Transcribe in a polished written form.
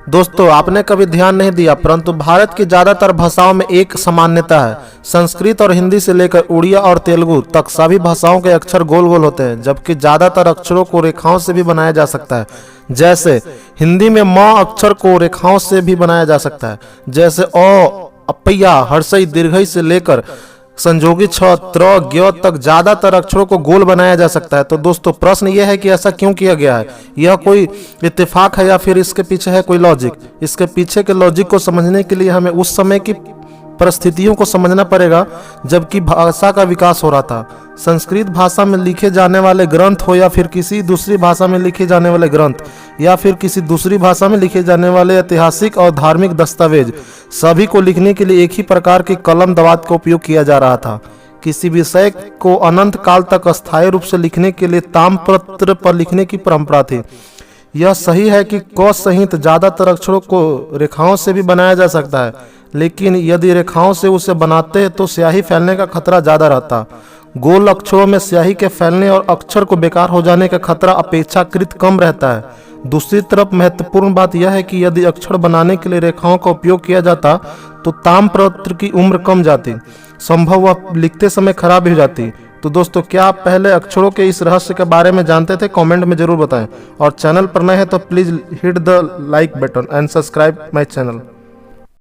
दोस्तों, आपने कभी ध्यान नहीं दिया, परंतु भारत की ज्यादातर भाषाओं में एक सामान्यता है। संस्कृत और हिंदी से लेकर उड़िया और तेलुगु तक सभी भाषाओं के अक्षर गोल गोल होते हैं, जबकि ज्यादातर अक्षरों को रेखाओं से भी बनाया जा सकता है। जैसे हिंदी में म अक्षर को रेखाओं से भी बनाया जा सकता है, जैसे अ, अपैया, हर्षई, दीर्घई से लेकर संजोगी छ, त्र, ज्ञ तक ज्यादातर अक्षरों को गोल बनाया जा सकता है। तो दोस्तों, प्रश्न यह है कि ऐसा क्यों किया गया है? यह कोई इत्तेफाक है या फिर इसके पीछे है कोई लॉजिक? इसके पीछे के लॉजिक को समझने के लिए हमें उस समय की परिस्थितियों को समझना पड़ेगा जबकि भाषा का विकास हो रहा था। संस्कृत भाषा में लिखे जाने वाले ग्रंथ हो या फिर किसी दूसरी भाषा में लिखे जाने वाले ग्रंथ या फिर किसी दूसरी भाषा में लिखे जाने वाले ऐतिहासिक और धार्मिक दस्तावेज, सभी को लिखने के लिए एक ही प्रकार की कलम दवात का उपयोग किया जा रहा था। किसी विषय को अनंत काल तक अस्थायी रूप से लिखने के लिए ताम्रपत्र पर लिखने की परंपरा थी। यह सही है कि क सहित ज्यादातर अक्षरों को रेखाओं से भी बनाया जा सकता है, लेकिन यदि रेखाओं से उसे बनाते तो स्याही फैलने का खतरा ज्यादा रहता। गोल अक्षरों में स्याही के फैलने और अक्षर को बेकार हो जाने का खतरा अपेक्षाकृत कम रहता है। दूसरी तरफ महत्वपूर्ण बात यह है कि यदि अक्षर बनाने के लिए रेखाओं का उपयोग किया जाता तो ताम्रपत्र की उम्र कम जाती, संभव वह लिखते समय खराब हो जाती। तो दोस्तों, क्या आप पहले अक्षरों के इस रहस्य के बारे में जानते थे? कमेंट में जरूर बताएं, और चैनल पर नए हैं तो please hit the like button and subscribe my channel.